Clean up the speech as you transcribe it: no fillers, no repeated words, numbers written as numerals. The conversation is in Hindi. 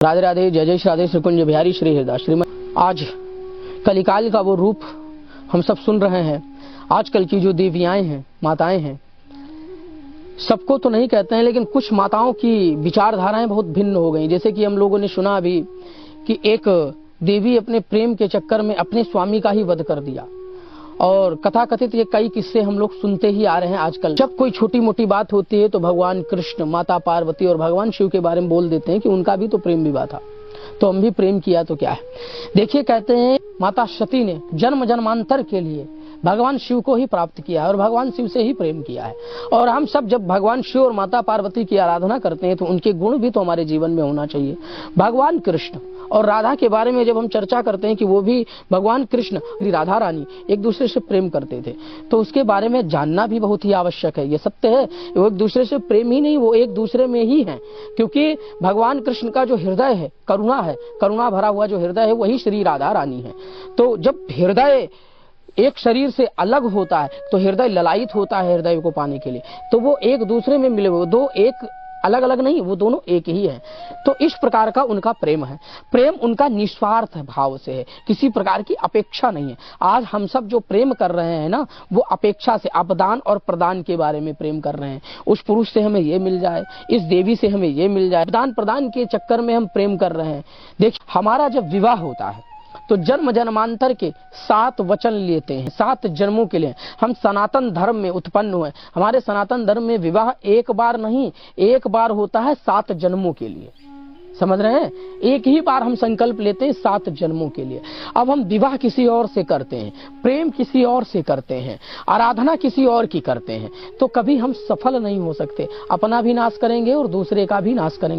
राधे राधे, जय जय श्री राधे, श्री कुंज बिहारी, श्री हरिदास श्रीमद। आज कलिकाल का वो रूप हम सब सुन रहे हैं। आजकल की जो देवियाएं हैं, माताएं हैं, सबको तो नहीं कहते हैं, लेकिन कुछ माताओं की विचारधाराएं बहुत भिन्न हो गई। जैसे कि हम लोगों ने सुना अभी कि एक देवी अपने प्रेम के चक्कर में अपने स्वामी का ही वध कर दिया, और कथा कथित ये कई किस्से हम लोग सुनते ही आ रहे हैं। आजकल जब कोई छोटी मोटी बात होती है तो भगवान कृष्ण, माता पार्वती और भगवान शिव के बारे में बोल देते हैं कि उनका भी तो प्रेम विवाह था, तो हम भी प्रेम किया तो क्या है। देखिए, कहते हैं माता सती ने जन्म जन्मांतर के लिए भगवान शिव को ही प्राप्त किया है और भगवान शिव से ही प्रेम किया है। और हम सब जब भगवान शिव और माता पार्वती की आराधना करते हैं तो उनके गुण भी तो हमारे जीवन में होना चाहिए। भगवान कृष्ण और राधा के बारे में जब हम चर्चा करते हैं कि वो भी भगवान कृष्ण, राधा रानी एक दूसरे से प्रेम करते थे, तो उसके बारे में जानना भी बहुत ही आवश्यक है। ये सत्य है, वो एक दूसरे से प्रेम ही नहीं, वो एक दूसरे में ही है, क्योंकि भगवान कृष्ण का जो हृदय है, करुणा है, करुणा भरा हुआ जो हृदय है, वही श्री राधा रानी है। तो जब हृदय एक शरीर से अलग होता है तो हृदय ललायित होता है हृदय को पाने के लिए, तो वो एक दूसरे में मिले हुए, दो एक अलग अलग नहीं, वो दोनों एक ही है। तो इस प्रकार का उनका प्रेम है। प्रेम उनका निस्वार्थ भाव से है, किसी प्रकार की अपेक्षा नहीं है। आज हम सब जो प्रेम कर रहे हैं ना, वो अपेक्षा से, अपदान और प्रदान के बारे में प्रेम कर रहे हैं। उस पुरुष से हमें ये मिल जाए, इस देवी से हमें ये मिल जाए, दान प्रदान के चक्कर में हम प्रेम कर रहे हैं। देखिए, हमारा जब विवाह होता है तो जन्म जन्मांतर के 7 वचन लेते हैं, 7 जन्मों के लिए हम सनातन धर्म में उत्पन्न हुए। हमारे सनातन धर्म में विवाह एक बार नहीं, एक बार होता है 7 जन्मों के लिए। समझ रहे हैं? एक ही बार हम संकल्प लेते हैं 7 जन्मों के लिए। अब हम विवाह किसी और से करते हैं, प्रेम किसी और से करते हैं, आराधना किसी और की करते हैं, तो कभी हम सफल नहीं हो सकते। अपना भी नाश करेंगे और दूसरे का भी नाश करेंगे।